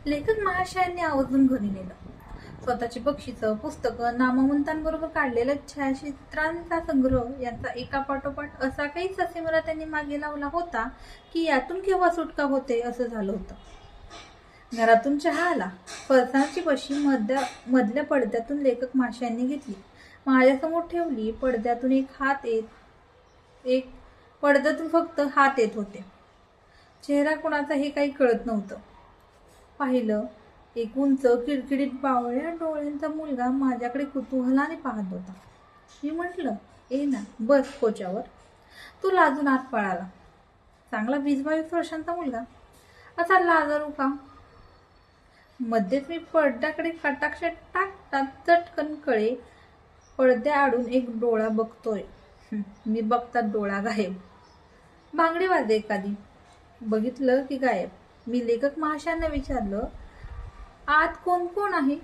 लेखक महाशयांनी आवर्जून घरी नेलं. स्वतःची बक्षिसं, पुस्तकं, नामवंतांबरोबर काढलेल्या छायाचित्रांचा संग्रह यांचा एकापाठोपाठ असा काही ससेमिरा त्यांनी मागे लावला होता की यातून केव्हा सुटका होते असं झालं होतं. घरातून चहा आला. फरसाणाची बशी मधल्या पडद्यातून लेखक महाशयांनी घेतली, माझ्यासमोर ठेवली. पडद्यातून फक्त हात येत होते. चेहरा कोणाचा हे काही कळत नव्हतं. पाहिलं, एक उंच किडकिडीत बावळ्या डोळ्यांचा मुलगा माझ्याकडे कुतूहलाने पाहत होता. मी म्हटलं, ए ना, बस कोच्यावर. तो लाजून आत पळाला. चांगला 20-22 वर्षांचा मुलगा, असा लाजारू का? मध्येच मी पडद्याकडे कटाक्ष टाकतात चटकन कळे. पडद्याआडून एक डोळा बघतोय. मी बघतात डोळा गायब. भांगडी वाजते एखादी. बघितलं की गायब. मी लेखक महाशयांना विचारलं, आत कोण कोण आहे?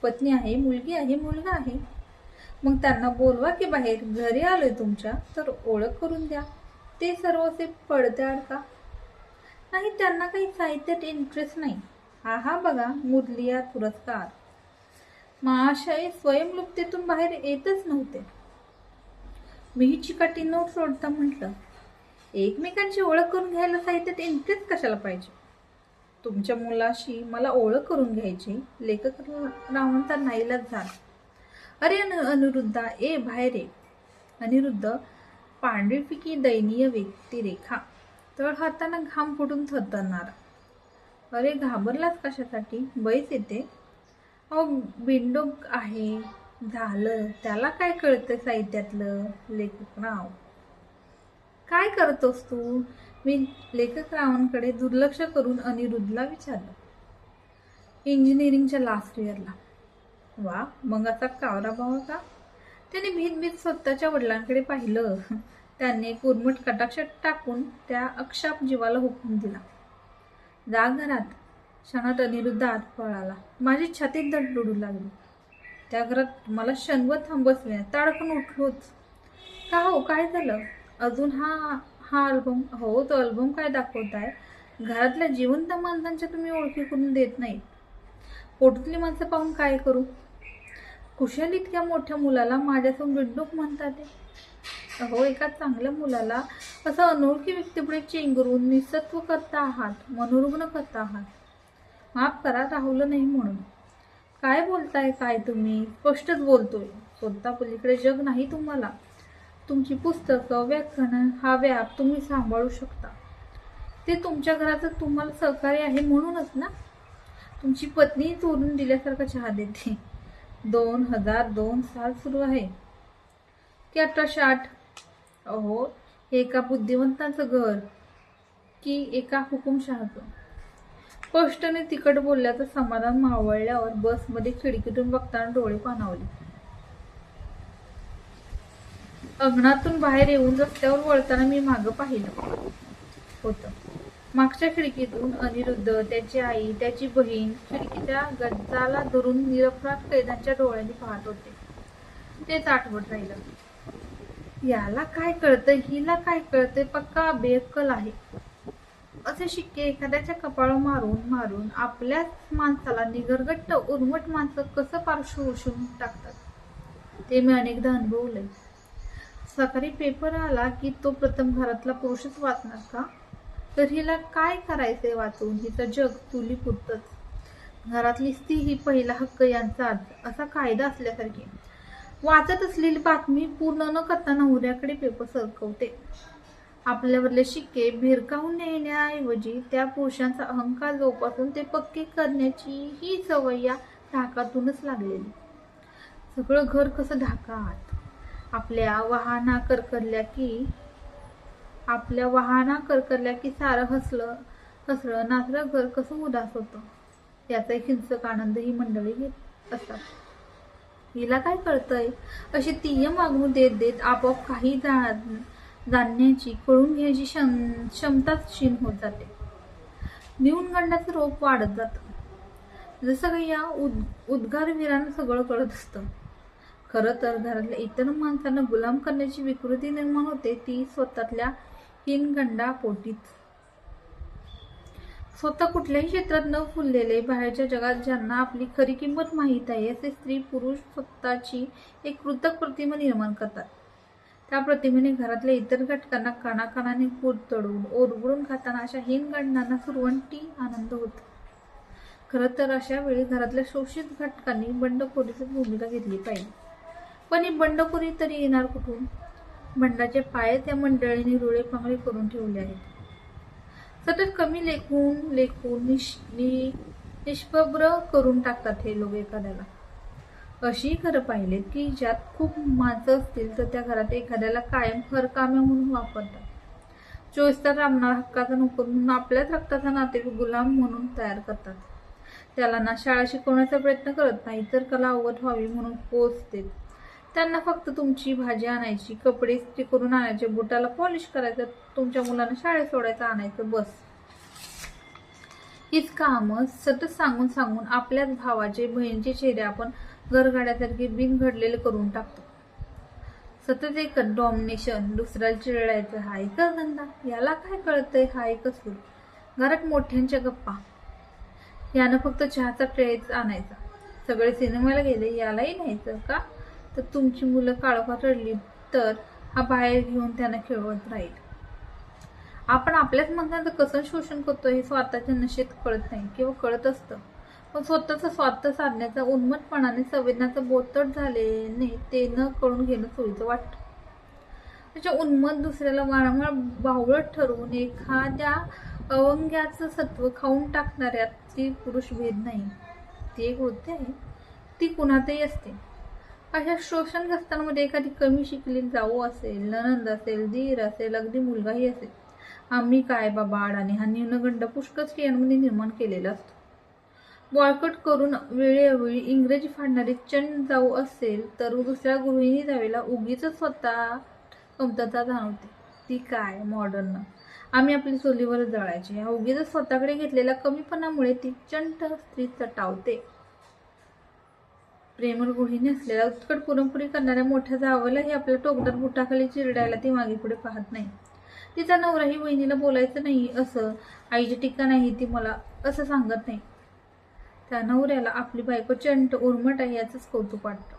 पत्नी आहे, मुलगी आहे, मुलगा आहे. मग त्यांना बोलवा की बाहेर. घरी आलोय तुमच्या तर ओळख करून द्या. ते सर्व असे पडद्याआड का? नाही, त्यांना काही साहित्यात इंटरेस्ट नाही. हा बघा, मुरलिया पुरस्कार. महाशय स्वयंलुप्तीतून बाहेर येतच नव्हते. मी ही चिकाटी न सोडता म्हटलं, एकमेकांची ओळख करून घ्यायला साहित्यात इंटरेस्ट कशाला पाहिजे? तुमच्या मुलाशी मला ओळख करून घ्यायची. लेखक रावांचा नाईलाज झाला. अरे अनिरुद्धा, ए बाहेर ये. अनिरुद्ध पांढरीफिकी दयनीय व्यक्तिरेखा, तळ हाताना घाम फुटून थरथरणारा. अरे घाबरलाच कशासाठी? बैस येते. अहो बिंडोक आहे. झालं, त्याला काय कळतं साहित्यातलं? लेखक राव, काय करतोस तू? मी लेखक रावांकडे दुर्लक्ष करून अनिरुद्धला विचारलं. इंजिनिअरिंगच्या लास्ट इयरला. वा, मग आता कावरा भावा का? त्याने भीत स्वतःच्या वडिलांकडे पाहिलं. त्यांनी एक उर्मट कटाक्ष टाकून त्या अक्षाप जीवाला हुकूम दिला, जा घरात. क्षणात अनिरुद्ध आत पळाला. माझी छातीत धड डोडू लागली. त्या घरात मला क्षणभर थांबसले. ताडकन उठलोच. का हो, काय झालं? अजून हा अल्बम? हो, तो अल्बम काय दाखवताय? घरातल्या जिवंत माणसांच्या तुम्ही ओळखी करून देत नाही. पोटातली माणसं पाहून काय करू? कुशल इतक्या मोठ्या मुलाला माझ्यासमोर बिंडूक म्हणतात ते. अहो, एका चांगल्या मुलाला असं अनोळखी व्यक्तीपुढे चेंगरून निसत्व करता आहात, मनोरुग्ण करता आहात. माफ करा, राहुलं नाही म्हणून. काय बोलताय काय तुम्ही? स्पष्टच बोलतोय. स्वतः पलीकडे जग नाही तुम्हाला. तुमची पुस्तकं, व्याकरण हा व्याप तुम्ही सांभाळू शकता. ते तुमच्या घराचं तुम्हाला सहकार्य आहे म्हणूनच ना. तुमची पत्नी चोरून दिल्यासारखा चहा देते. 2002 साल सुरू आहे की 1808? अहो, हे एका बुद्धिवंताचं घर की एका हुकुमशहाचं? स्पष्टने तिकट बोलल्याचं समाधान मावळल्यावर बसमध्ये खिडकीतून बघताना डोळे पाणावले. अंगणातून बाहेर येऊन रस्त्यावर वळताना मी मागं पाहिलं होतं. मागच्या खिडकीतून अनिरुद्ध, त्याची आई, त्याची बहीण खिडकीच्या गज्जाला धरून निरपराध कैद्यांच्या डोळ्यांनी पाहत होते. तेच आठवत राहिलं. याला काय कळतंय, हिला काय कळतंय, पक्का बेअक्कल आहे. असे शिक्के एखाद्याच्या कपाळ मारून मारून आपल्याच माणसाला निगरगट्ट उर्मट माणसं कसं पार्श्व ओशून टाकतात ते मी अनेकदा अनुभवलंय. सकाळी पेपर आला की तो प्रथम घरातला पुरुषच वाचणार का? तर हिला काय करायचंय वाचून? हिचं जग चुली पुरतच. घरातली स्त्री ही पहिला हक्क यांचा असा कायदा असल्यासारखी वाचत असलेली बातमी पूर्ण न करता नवऱ्याकडे पेपर सरकवते. आपल्यावरले शिक्के भिरकावून नेण्याऐवजी त्या पुरुषांचा अहंकार जोपासून ते पक्के करण्याची ही सवय या ढाकातूनच लागलेली. सगळं घर कसं ढाकात. आपल्या वाहना करकरल्या की सारं हसरं नाचरं घर कसं उदास होतं. त्याचा एक हिंसक आनंद ही मंडळी घेत असतात. हिला काय कळतंय? अशी तिय्यम वागणूक देत देत आपोआप काही जाणण्याची, कळून घ्यायची क्षमताच क्षीण होत जाते. न्यूनगंडाचं रोप वाढत जातं. जसं काही या उद्गारवीरांना सगळं कळत असतं. खरं तर घरातल्या इतर माणसांना गुलाम करण्याची विकृती निर्माण होते ती स्वतःतल्या हीनगंडा पोटीच. स्वतः कुठल्याही क्षेत्रात न फुललेले, बाहेरच्या जगात ज्यांना आपली खरी किंमत माहीत आहे, असे स्त्री पुरुष स्वतःची एक कृतक प्रतिमा निर्माण करतात. त्या प्रतिमेने घरातल्या इतर घटकांना कानाकानाने कुरतडून ओरबडून खाताना अशा हीन गणनांना सुरवंटी आनंद होतो. खरं तर अशा वेळी घरातल्या शोषित घटकांनी बंडखोरीची भूमिका घेतली पाहिजे. पण ही बंडखोरी तरी येणार कुठून? बंडाचे पाय त्या मंडळींनी रुळे पांगळे करून ठेवले आहेत. सतत कमी लेखून निष्प्रभ करून टाकतात हे लोक एखाद्याला. अशी खरं पाहिलेत की ज्यात खूप माणसं असतील तर त्या घरात एखाद्याला कायम हरकाम्या म्हणून वापरतात. 24 तास राबणारा हक्काचा नोकर म्हणून आपल्याच रक्ताचा नातेवाईक गुलाम म्हणून तयार करतात. त्याला ना शाळा शिकवण्याचा प्रयत्न करत नाही तर कला अवगत व्हावी म्हणून कोच देत. त्यांना फक्त तुमची भाजी आणायची, कपडे इस्त्री करून आणायचे, बुटाला पॉलिश करायचं, तुमच्या मुलांना शाळेत सोडायचं आणायचं, बस. हीच कामं सतत सांगून सांगून आपल्याच भावाचे बहिणीचे चेहरे आपण घरगाड्यासारखे बिनघडलेले करून टाकतो. सतत एक डॉमिनेशन, दुसऱ्याला चिरडायचं, हा एकच धंदा, याला काय कळतंय, हा एकच सूर. घरात मोठ्यांच्या गप्पा, यानं फक्त चहाचा ट्रेच आणायचा, सगळे सिनेमाला गेले, यालाही न्यायचं का? तर तुमची मुलं काळोखात रडली तर हा बाहेर घेऊन त्यांना खेळवत राहील. आपण आपल्याच मनाचं कसं शोषण करतो हे स्वतःच्या नशेत कळत नाही किंवा कळत असतं, पण स्वतःचा स्वार्थ साधण्याचा उन्मत्तपणाने संवेदनाचं बोचट झाल्याने ते न कळून घेणं सोयीचं वाटतं. त्याच्या उन्मत्त दुसऱ्याला वारंवार बावळट ठरवून एखाद्या अवंग्याचं सत्व खाऊन टाकणाऱ्यात स्त्री पुरुष भेद नाही. ती एक होते आहे, ती कुणातही असते. अशा शोषणग्रस्तांमध्ये एखादी कमी शिकलेली जाऊ असेल, नणंद असेल, दीर असेल, अगदी मुलगाही असेल. आम्ही काय बाबा अडाणी हा न्यूनगंड पुष्कळ स्त्रियांमध्ये निर्माण केलेला असतो. बॉयकट करून वेळोवेळी इंग्रजी फाडणारी चंड जाऊ असेल तर दुसऱ्या गृहिणी जावेला उगीच स्वतः कमतरता जाणवते. ती काय मॉडर्न, आम्ही आपली चुलीवर जळायची, या उगीच स्वतःकडे घेतलेल्या कमीपणामुळे ती चंट स्त्री चटावते. प्रेमळ गृहिणी असलेल्या उत्कट पुरणपोळी करणाऱ्या मोठ्या जावालाही आपल्या टोकदार बुटाखाली चिरडायला ती मागे पुढे पाहत नाही. तिचा नवराही बहिणीला बोलायचं नाही असं, आईची टीका नाही ती मला असं सांगत नाही. त्या नवऱ्याला आपली बायको चंट उर्मट आहे याचंच कौतुक वाटतं.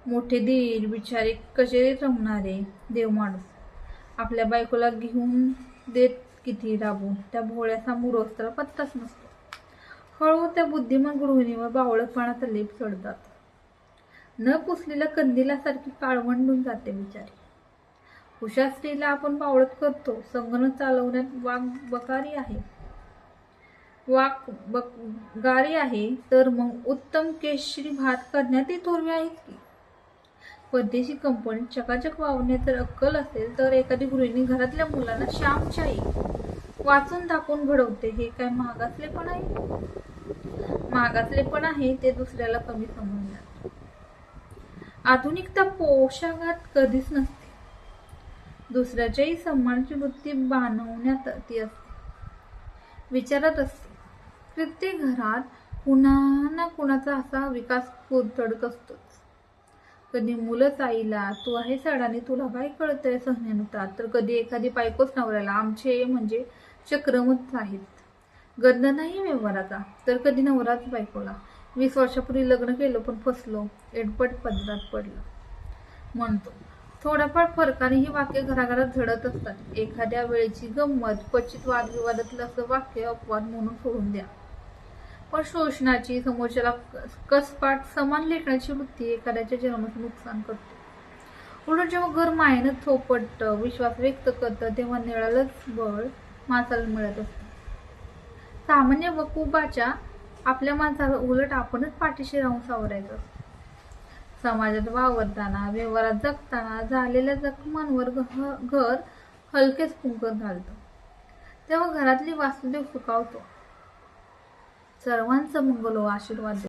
मोठे दीर बिचारे कचेरीत रमणारे देवमाणूस आपल्या बायकोला घेऊन देत किती राबून, त्या भोळ्याचा मुरोस्त्र पत्ताच नसतो. हळू त्या बुद्धिमान गृहिणीवर बावळटपणाचा लेप चढतात. न पुसलेल्या कंदिलासारखी काळवंडून जाते बिचारी. हुशार स्त्रीला आपण बावळट करतो. संगणक चालवण्यात वाकबगारी आहे तर मग उत्तम केशरी भात करण्यात ती थोरवी आहेत की. परदेशी कंपनीत चकाचक वावरण्यात जर अक्कल असेल तर एखादी गृहिणी घरातल्या मुलांना श्यामशाही वाचून दाखवून घडवते. हे काय महागातलेपण आहे? महागातलेपण आहे ते दुसऱ्याला कमी समजण्यात. आधुनिकता पोशाखात कधीच नसते. दुसऱ्याच्याही सन्मानाची वृत्ती बाणवण्यात ती असते, विचारत असते. प्रत्येक घरात कुणा ना कुणाचा असा विकास कुरतडत असतोच. कधी मुलंच आईला तू आहेस अडाणी, तुला काय कळतंय सहने होतात, तर कधी एखादी बायकोच नवऱ्याला आमचे म्हणजे चक्रमच आहेत, गंध नाही व्यवहाराचा, तर कधी नवराच बायकोला 20 वर्षापूर्वी लग्न केलं पण फसलो, एडपट पदरात पडलं म्हणतो. थोड्याफार फरकाने ही वाक्य घराघरात झडत असतात. एखाद्या वेळेची गंमत, क्वचित वादविवादातलं असं वाक्य अपवाद म्हणून सोडून द्या, पण शोषणाची, समोरच्याला कसपाट समान लेखण्याची वृत्ती एखाद्याच्या जन्माचं नुकसान करते. उलट जेव्हा घर मायेनं थोपटतं, विश्वास व्यक्त करतं, तेव्हा निळालंच बळ माणसाला मिळत असतं. सामान्य वकुबाच्या आपल्या माणसाला उलट आपणच पाठीशी राहून सावरायचं. समाजात वावरताना, व्यवहारात जगताना झालेल्या जखमांवर घर हलकेच फुंकर घालतं. तेव्हा घरातली वासुदेव सुखावतो. सर्वांचं मंगल हो, आशीर्वाद.